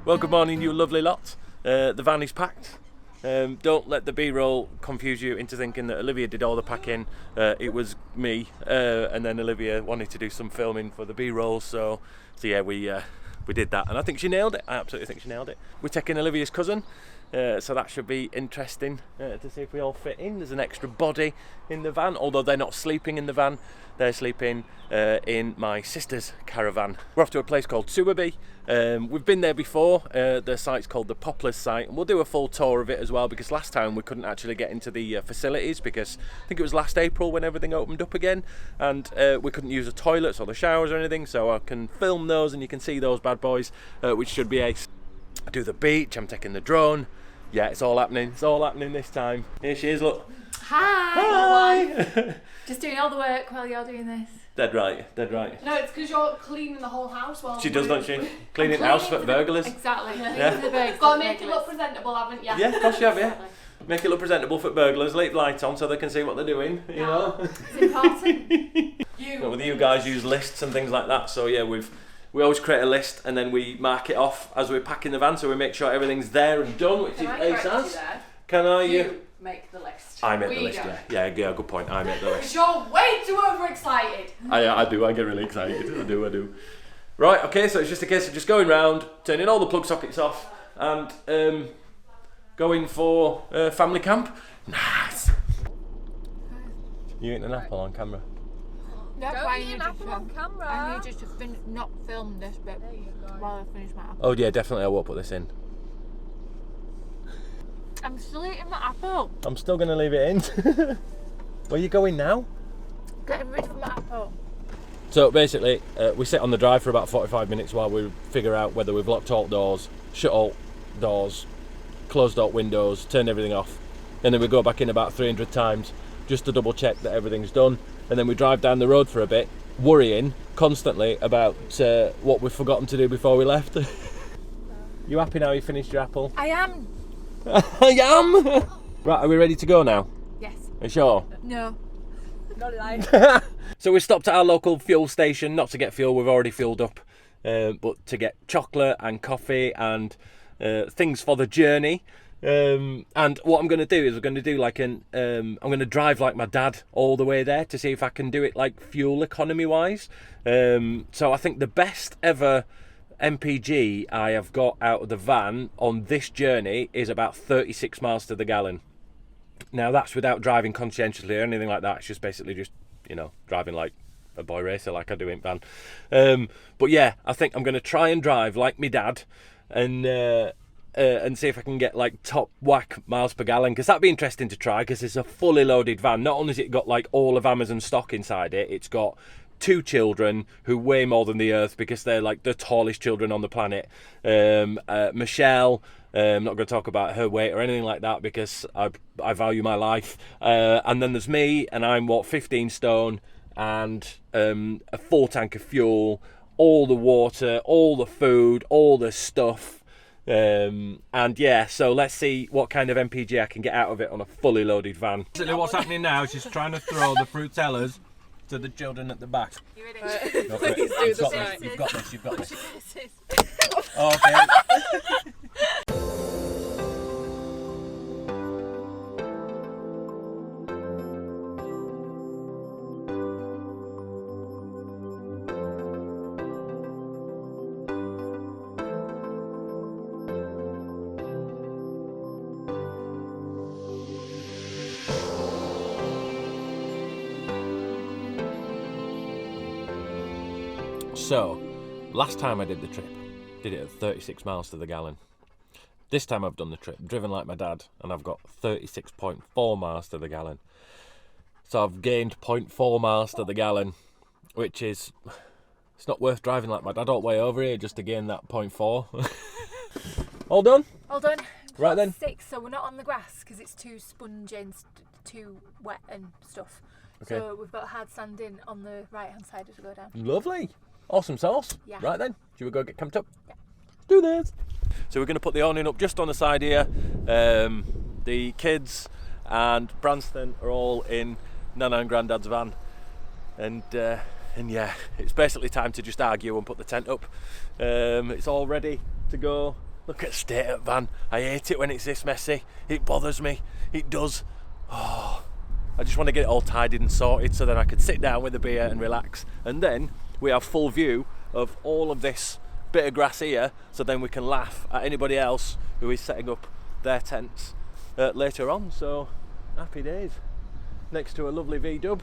Well, good morning, you lovely lot. The van is packed. Don't let the B-roll confuse you into thinking that Olivia did all the packing. It was me, and then Olivia wanted to do some filming for the B-roll, so yeah, we did that, and I think she nailed it. I absolutely think she nailed it. We're taking Olivia's cousin, so that should be interesting to see if we all fit in. There's an extra body in the van, although they're not sleeping in the van. They're sleeping in my sister's caravan. We're off to a place called Suaby. We've been there before. The site's called the Poplars site, and we'll do a full tour of it as well, because last time we couldn't actually get into the facilities because I think it was last April when everything opened up again, and we couldn't use the toilets or the showers or anything, so I can film those and you can see those bad boys, which should be ace. I do the beach, I'm taking the drone. Yeah, it's all happening. It's all happening this time. Here she is, look. Hi! Hi! Just doing all the work while you're doing this. Dead right, dead right. No, it's because you're cleaning the whole house while She does, doesn't she? Cleaning house for burglars. Exactly. Yeah. The Got to make it look presentable, haven't you? Yeah, of course you have, yeah. Make it look presentable for burglars, leave light on so they can see what they're doing, you know. It's important. With you guys use lists and things like that, so yeah, we always create a list and then we mark it off as we're packing the van, so we make sure everything's there and done, which is ace as. Can I? You make the list. I make the list, yeah. Yeah, good point. I make the list. You're way too overexcited. I do. I get really excited. I do. Right. Okay. So it's just a case of just going round, turning all the plug sockets off, and going for family camp. Nice. You eating an apple on camera? That's why I need on camera. I need you to not film this bit while I finish my apple. Oh yeah, definitely. I won't put this in. I'm still eating my apple. I'm still going to leave it in. Where are you going now? Getting rid of my apple. So basically, we sit on the drive for about 45 minutes while we figure out whether we've locked all doors, shut all doors, closed all windows, turned everything off. And then we go back in about 300 times just to double check that everything's done. And then we drive down the road for a bit, worrying constantly about what we've forgotten to do before we left. You happy now you finished your apple? I am. I am! Right, are we ready to go now? Yes. Are you sure? No. Not lying. So we stopped at our local fuel station, not to get fuel, we've already fueled up, but to get chocolate and coffee and things for the journey. And what I'm going to do is we're going to do like I'm going to drive like my dad all the way there to see if I can do it like fuel economy wise. So I think the best ever MPG I have got out of the van on this journey is about 36 miles to the gallon. Now that's without driving conscientiously or anything like that. It's just basically just, driving like a boy racer like I do in van. But yeah, I think I'm going to try and drive like me dad and see if I can get like top whack miles per gallon, because that'd be interesting to try, because it's a fully loaded van. Not only has it got like all of Amazon stock inside it, it's got 2 children who weigh more than the earth because they're like the tallest children on the planet. Michelle, I'm not going to talk about her weight or anything like that because I value my life. And then there's me, and I'm 15 stone, and a full tank of fuel, all the water, all the food, all the stuff. And yeah, so let's see what kind of MPG I can get out of it on a fully loaded van. Basically what's happening now is she's trying to throw the fruitellas to the children at the back. You ready? Please do You've the got same. this, you've got this. This is. Oh, okay. So, last time I did the trip, did it at 36 miles to the gallon. This time I've done the trip, driven like my dad, and I've got 36.4 miles to the gallon. So I've gained 0.4 miles to the gallon, which is, it's not worth driving like my dad all the way over here just to gain that 0.4. All done? All done. Right then. 6, so we're not on the grass because it's too spongy and too wet and stuff. Okay. So we've got hard sanding on the right hand side as we go down. Lovely. Awesome sauce. Yeah. Right then, shall we go get camped up? Yeah. Do this. So we're going to put the awning up just on the side here. The kids and Branston are all in Nana and Grandad's van. And yeah, it's basically time to just argue and put the tent up. It's all ready to go. Look at the state of the van. I hate it when it's this messy. It bothers me. It does. Oh, I just want to get it all tidied and sorted so then I can sit down with a beer and relax. And then we have full view of all of this bit of grass here, so then we can laugh at anybody else who is setting up their tents later on. So happy days. Next to a lovely V-dub,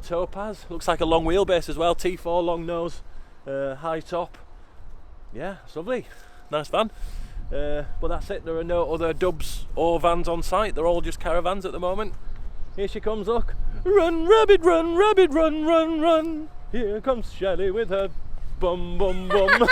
Topaz. Looks like a long wheelbase as well. T4 long nose, high top. Yeah, it's lovely. Nice van. But that's it. There are no other dubs or vans on site. They're all just caravans at the moment. Here she comes, look. Run, rabbit, run, run, run. Here comes Shelley with her bum, bum, bum.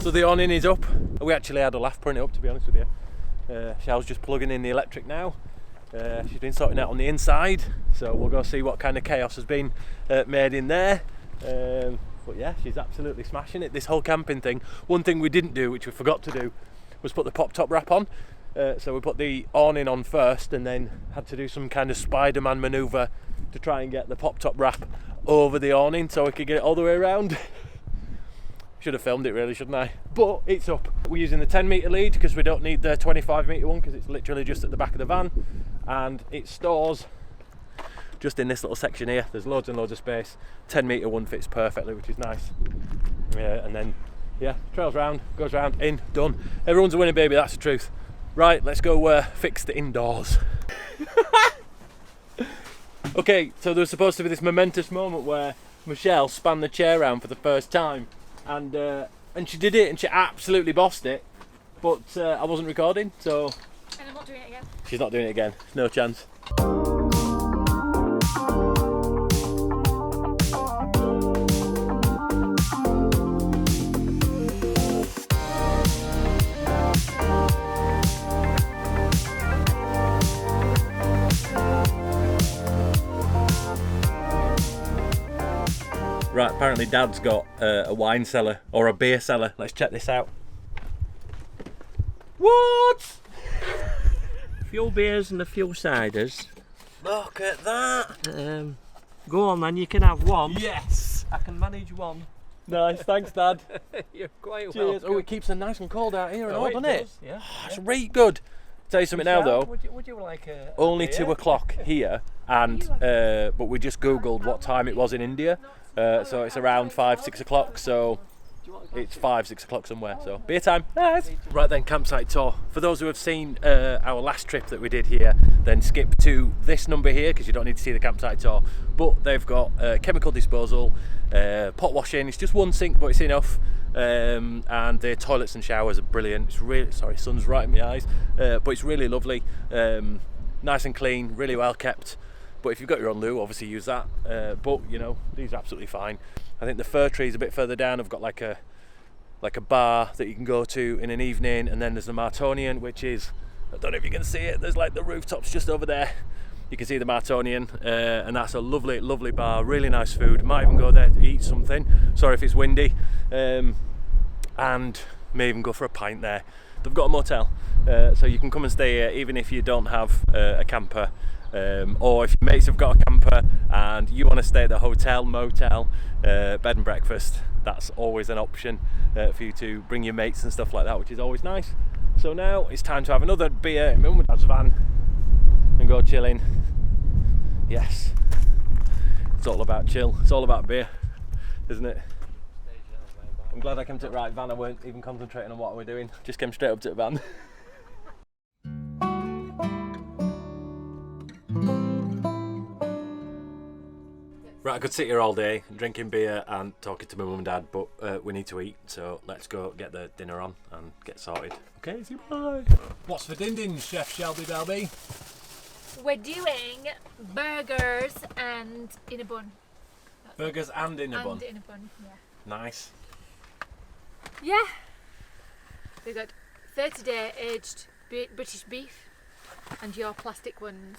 So the awning is up. We actually had a laugh putting it up, to be honest with you. Shell's just plugging in the electric now. She's been sorting out on the inside, so we'll go see what kind of chaos has been made in there. But yeah, she's absolutely smashing it. This whole camping thing. One thing we didn't do, which we forgot to do, was put the pop top wrap on. So we put the awning on first and then had to do some kind of Spider-Man manoeuvre to try and get the pop top wrap over the awning so we could get it all the way around. Should have filmed it really, shouldn't I? But it's up. We're using the 10 metre lead because we don't need the 25 metre one because it's literally just at the back of the van, and it stores just in this little section here. There's loads and loads of space. 10 metre one fits perfectly, which is nice. And then yeah, trails round, goes round, in, done. Everyone's a winner, baby, that's the truth. Right, let's go fix the indoors. Okay, so there was supposed to be this momentous moment where Michelle spun the chair around for the first time. And she did it, and she absolutely bossed it, but I wasn't recording, so... And I'm not doing it again. She's not doing it again, no chance. Right, apparently Dad's got a wine cellar, or a beer cellar. Let's check this out. What? Fuel beers and a few ciders. Look at that. Go on then, you can have one. Yes. I can manage one. Nice, thanks Dad. You're quite Cheers. welcome. Oh, it keeps it nice and cold out here and all, it doesn't it? does, yeah. It's right good. Tell you something now though. Would you like a Only beer? 2 o'clock here, and but we just googled what time it was in India, so it's around 5-6 o'clock, so it's 5-6 o'clock somewhere, so beer time. Nice. Right then, campsite tour. For those who have seen our last trip that we did here, then skip to this number here because you don't need to see the campsite tour, but they've got chemical disposal, pot washing. It's just one sink but it's enough, and the toilets and showers are brilliant. It's really, sorry, sun's right in my eyes, but it's really lovely, nice and clean, really well kept. But if you've got your own loo, obviously use that, but you know, these are absolutely fine. I think the fir trees a bit further down have got like a bar that you can go to in an evening, and then there's the Martonian, which is, I don't know if you can see it, there's like the rooftops just over there. You can see the Martonian, and that's a lovely, lovely bar, really nice food. Might even go there to eat something, sorry if it's windy, and may even go for a pint there. They've got a motel, so you can come and stay here even if you don't have a camper, or if your mates have got a camper and you want to stay at the hotel, motel, bed and breakfast, that's always an option for you to bring your mates and stuff like that, which is always nice. So now it's time to have another beer in Mum and Dad's van and go chilling. Yes, it's all about chill, it's all about beer, isn't it? I'm glad I came to the right van. I weren't even concentrating on what we're doing. Just came straight up to the van. Right, I could sit here all day drinking beer and talking to my mum and dad, but we need to eat, so let's go get the dinner on and get sorted. Okay, see you, bye. What's for din-din, Chef Shelby Belby? We're doing burgers and in a bun. Burgers and in a bun. And in a bun, yeah. Nice. Yeah. We got 30-day aged British beef and your plastic ones.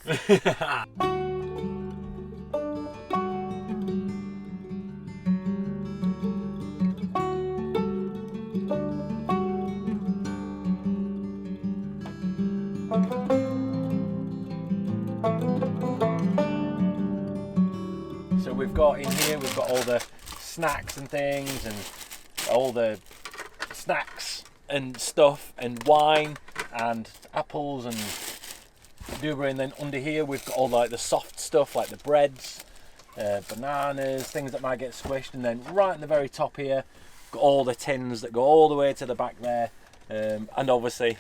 So we've got in here, we've got all the snacks and things, and all the snacks and stuff, and wine and apples and dubra, and then under here we've got all like the soft stuff like the breads, bananas, things that might get squished, and then right at the very top here got all the tins that go all the way to the back there, and obviously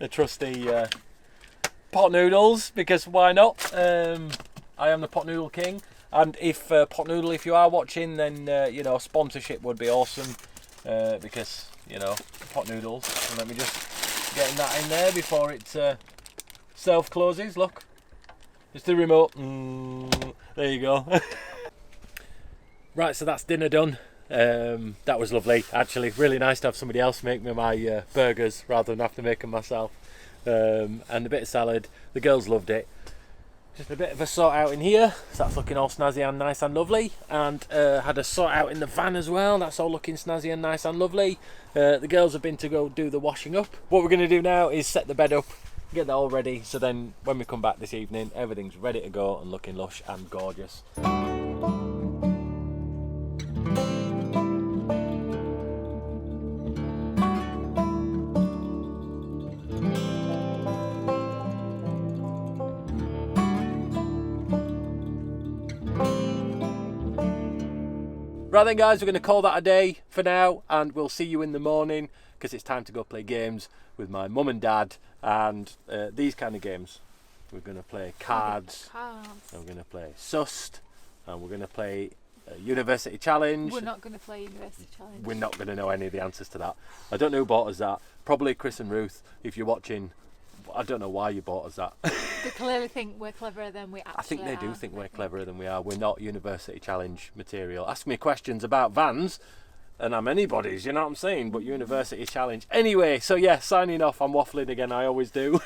the trusty pot noodles, because why not? I am the pot noodle king. And if pot noodle, if you are watching, then you know, sponsorship would be awesome, because you know, pot noodles. And let me just get that in there before it self closes. Look, it's the remote. There you go. Right, so that's dinner done. That was lovely, actually. Really nice to have somebody else make me my burgers rather than have to make them myself. And a bit of salad. The girls loved it. Just a bit of a sort out in here, so that's looking all snazzy and nice and lovely, and had a sort out in the van as well. That's all looking snazzy and nice and lovely. The girls have been to go do the washing up. What we're going to do now is set the bed up, get that all ready, so then when we come back this evening everything's ready to go and looking lush and gorgeous. Right then guys, we're going to call that a day for now, and we'll see you in the morning, because it's time to go play games with my mum and dad, and these kind of games. We're going to play cards, and we're going to play Sust, and we're going to play University Challenge. We're not going to play University Challenge. We're not going to know any of the answers to that. I don't know who bought us that. Probably Chris and Ruth, if you're watching. I don't know why you bought us that. They clearly think we're cleverer than we actually are. I think they do think we're cleverer than we are. We're not University Challenge material. Ask me questions about vans and I'm anybody's, you know what I'm saying? But University Challenge. Anyway, so yeah, signing off. I'm waffling again, I always do.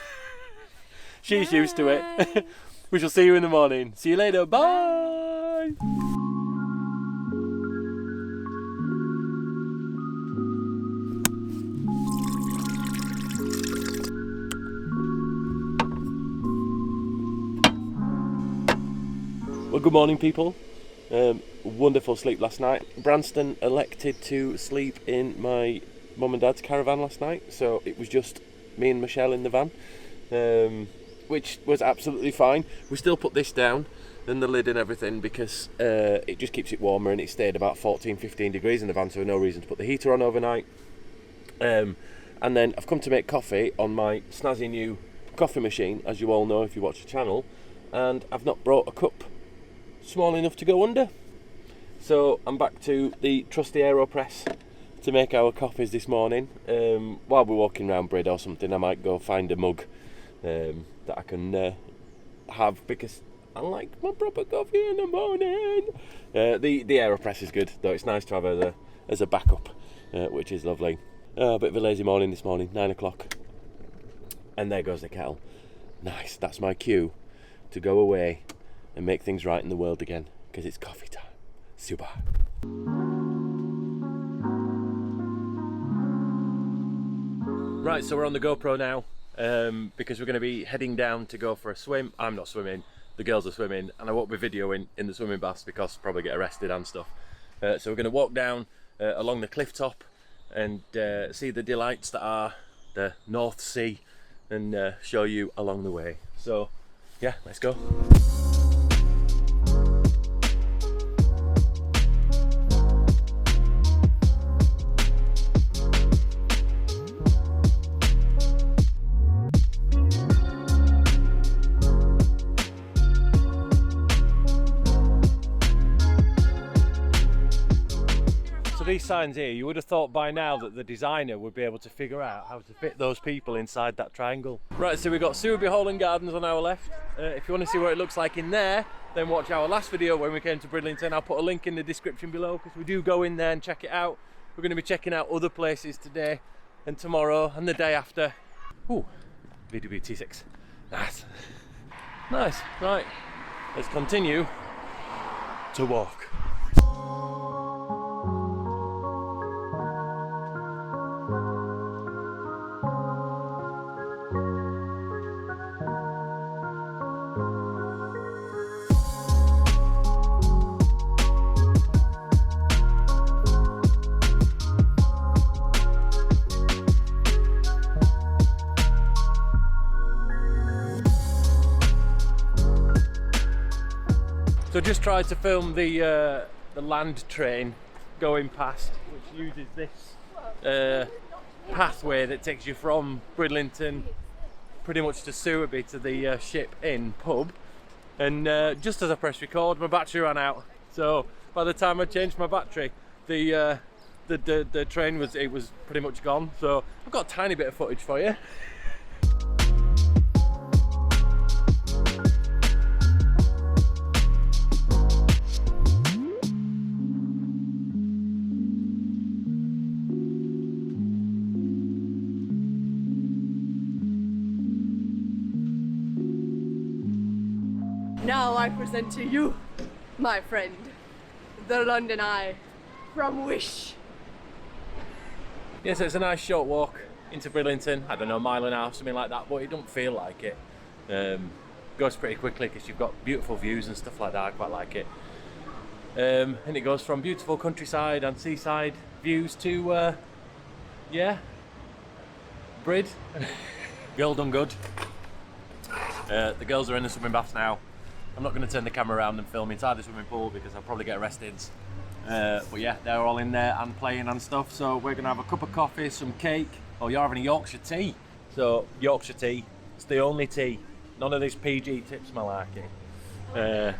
She's used to it. We shall see you in the morning. See you later. Bye. Well, good morning, people. Wonderful sleep last night. Branston elected to sleep in my mum and dad's caravan last night, so it was just me and Michelle in the van, which was absolutely fine. We still put this down and the lid and everything because it just keeps it warmer, and it stayed about 14-15 degrees in the van, so no reason to put the heater on overnight. And then I've come to make coffee on my snazzy new coffee machine, as you all know if you watch the channel, and I've not brought a cup small enough to go under, so I'm back to the trusty AeroPress to make our coffees this morning. While we're walking around Brid or something, I might go find a mug that I can have, because I like my proper coffee in the morning. The AeroPress is good though. It's nice to have as a backup, which is lovely. A bit of a lazy morning this morning, 9 o'clock, and there goes the kettle. Nice, that's my cue to go away and make things right in the world again, because it's coffee time. Super. Right, so we're on the GoPro now, because we're going to be heading down to go for a swim. I'm not swimming, the girls are swimming, and I won't be videoing in the swimming baths because I'll probably get arrested and stuff. So we're going to walk down along the cliff top and see the delights that are the North Sea, and show you along the way. So yeah, let's go. these signs here, you would have thought by now that the designer would be able to figure out how to fit those people inside that triangle. Right, so we've got Sewerby Hall and Gardens on our left. If you want to see what it looks like in there, then watch our last video when we came to Bridlington. I'll put a link in the description below because we do go in there and check it out. We're going to be checking out other places today and tomorrow and the day after. Ooh, VW T6. Nice. Nice. Right, let's continue to walk. So just tried to film the land train going past, which uses this pathway that takes you from Bridlington pretty much to Sewerby to the Ship Inn pub. And just as I pressed record, my battery ran out. So by the time I changed my battery, the train was pretty much gone. So I've got a tiny bit of footage for you. Now I present to you, my friend, the London Eye from Wish. Yeah, so it's a nice short walk into Bridlington. I don't know, a mile and a half, something like that, but it don't feel like it. Goes pretty quickly because you've got beautiful views and stuff like that. I quite like it. And it goes from beautiful countryside and seaside views to, yeah, Brid. Girl done good. The girls are in the swimming baths now. I'm not going to turn the camera around and film inside the swimming pool because I'll probably get arrested. But yeah, they're all in there and playing and stuff. So we're going to have a cup of coffee, some cake. Oh, you're having a Yorkshire tea. So Yorkshire tea, it's the only tea. None of this PG tips malarkey. I'm doing it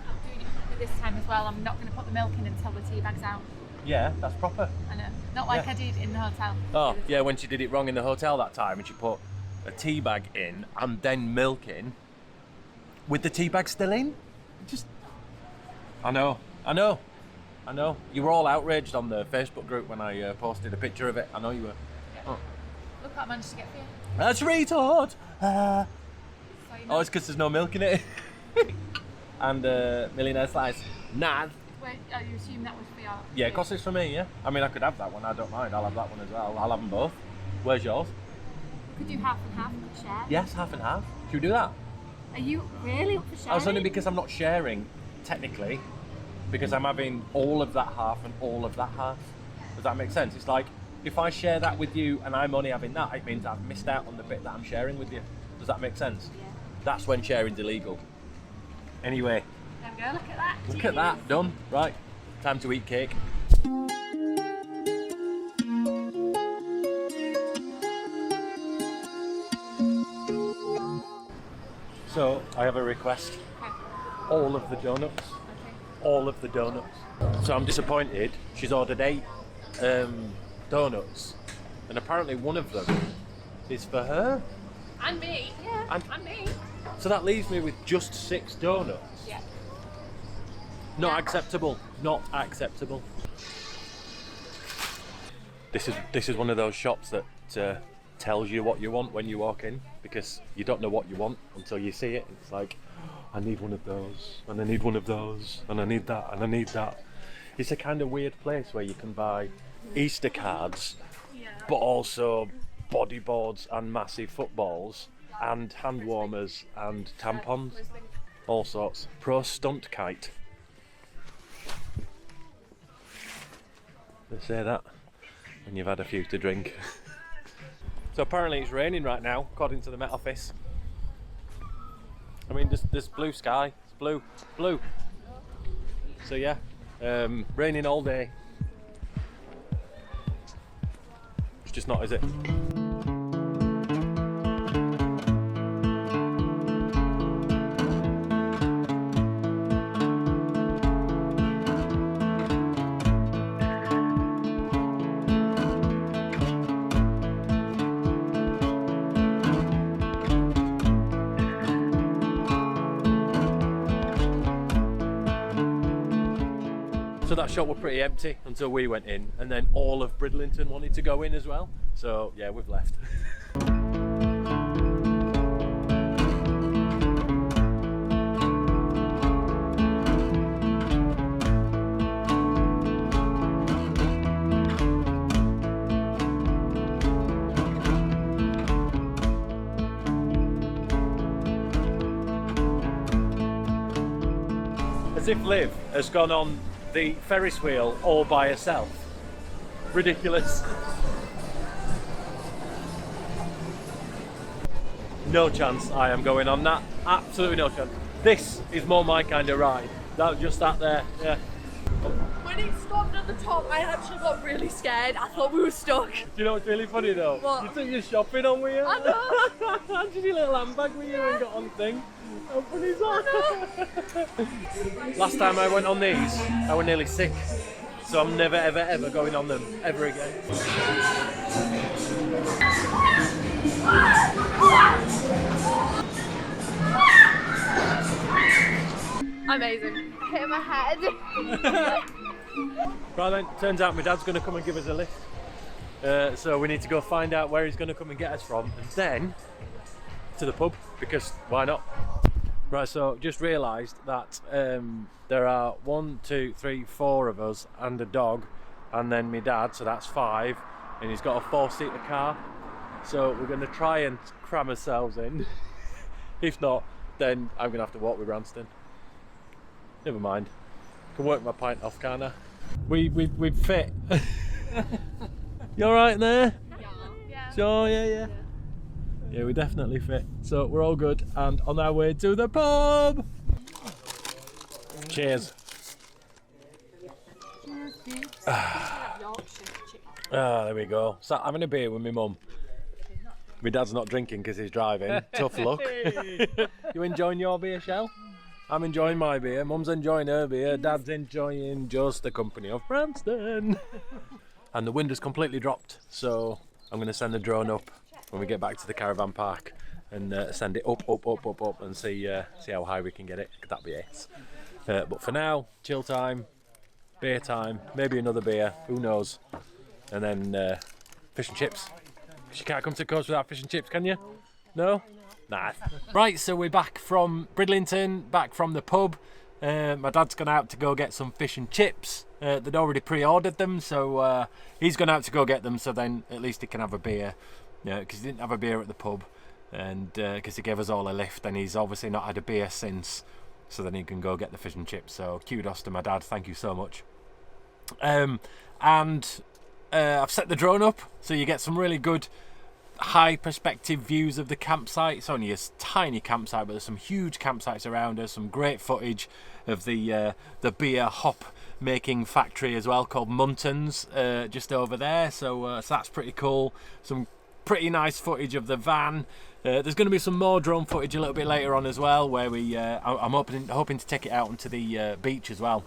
proper this time as well. I'm not going to put the milk in until the tea bag's out. Yeah, that's proper. I know. Not like Yeah. I did in the hotel. Oh, yeah, when she did it wrong in the hotel that time and she put a tea bag in and then milk in with the tea bag still in. Just, I know. You were all outraged on the Facebook group when I posted a picture of it. I know you were. Oh. Look what I managed to get for you. That's retard! So you know. Oh, it's because there's no milk in it. And millionaire slice. Nah. Wait, oh, you assume that was for your... Yeah, of course it's for me, yeah. I mean, I could have that one, I don't mind. I'll have that one as well. I'll have them both. Where's yours? Could do half and half, could share. Yes, half and half. Should we do that? Are you really up for sharing? I was only because I'm not sharing, technically, because I'm having all of that half and all of that half. Does that make sense? It's like, if I share that with you and I'm only having that, it means I've missed out on the bit that I'm sharing with you. Does that make sense? Yeah. That's when sharing's illegal. Anyway, There we go, look at that. look at that, done. Right, time to eat cake. So, I have a request. Okay. All of the donuts. Okay. All of the donuts. So I'm disappointed. She's ordered 8 donuts, and apparently one of them is for her. And me. Yeah, and me. So that leaves me with just 6 donuts. Yeah. Not Yeah. acceptable. Not acceptable. This is one of those shops that tells you what you want when you walk in, because you don't know what you want until you see it. It's like, I need one of those, and I need one of those, and I need that, and I need that. It's a kind of weird place where you can buy Easter cards, but also bodyboards and massive footballs and hand warmers and tampons, all sorts. Pro stunt kite. They say that when you've had a few to drink. So apparently it's raining right now, according to the Met Office. I mean, there's blue sky. It's blue. So yeah, raining all day. It's just not, is it? So that shop was pretty empty until we went in, and then all of Bridlington wanted to go in as well. So yeah, we've left. As if Liv has gone on the Ferris wheel all by herself. Ridiculous. No chance I am going on that. Absolutely no chance. This is more my kind of ride. Just that there, yeah. When it stopped at the top, I actually got really scared. I thought we were stuck. Do you know what's really funny though? What? You took your shopping on with you. I know. Did your little handbag with you and got on the thing? How funny is that? Last time I went on these, I was nearly sick. So I'm never ever ever going on them ever again. Amazing. Hit my head. Right then, turns out my dad's going to come and give us a lift. So we need to go find out where he's going to come and get us from, and then to the pub, because why not? Right, so just realised that there are 1, 2, 3, 4 of us and a dog, and then my dad, so that's 5, and he's got a 4-seater car. So we're going to try and cram ourselves in. If not, then I'm going to have to walk with Branston. Never mind. Can work my pint off, can't I? We fit. You alright there? Yeah. Sure, yeah. Yeah, we definitely fit. So we're all good and on our way to the pub. Cheers. There we go. Sat having a beer with my mum. My dad's not drinking because he's driving. Tough luck. You enjoying your beer, Shell? I'm enjoying my beer. Mum's enjoying her beer. Dad's enjoying just the company of Branston. And the wind has completely dropped, so I'm going to send the drone up when we get back to the caravan park and send it up and see how high we can get it. That'd be it. But for now, chill time, beer time, maybe another beer, who knows? And then fish and chips. Because you can't come to the coast without fish and chips, can you? No? Nah. Right, so we're back from Bridlington, back from the pub. My dad's gone out to go get some fish and chips. They'd already pre-ordered them, so he's gone out to go get them, so then at least he can have a beer. Because he didn't have a beer at the pub, and because he gave us all a lift, and he's obviously not had a beer since, so then he can go get the fish and chips. So kudos to my dad, thank you so much. And I've set the drone up, so you get some really good high perspective views of the campsite. It's only a tiny campsite, but there's some huge campsites around us, some great footage of the beer hop making factory as well, called Muntons, just over there. So that's pretty cool. Some pretty nice footage of the van. There's going to be some more drone footage a little bit later on as well, where I'm hoping to take it out onto the beach as well.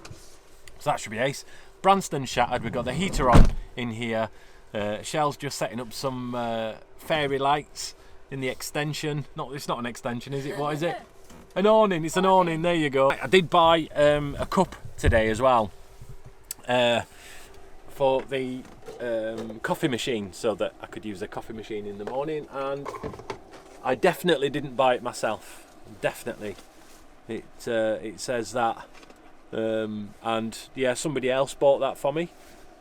So that should be ace. Branston shattered. We've got the heater on in here. Shell's just setting up some fairy lights in the extension. It's not an extension, is it? What is it? An awning. It's an awning. There you go. I did buy a cup today as well for the coffee machine, so that I could use a coffee machine in the morning. And I definitely didn't buy it myself. Definitely. It says that. And yeah, somebody else bought that for me.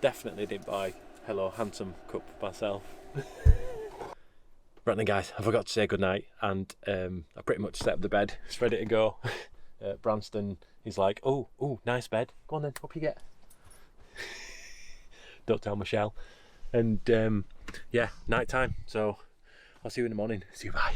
Definitely didn't buy Hello Handsome cup myself. Right then guys, I forgot to say goodnight, and I pretty much set up the bed. It's ready to go. Branston, he's like, oh, nice bed. Go on then, up you get. Don't tell Michelle. And yeah, night time. So I'll see you in the morning. See you, bye.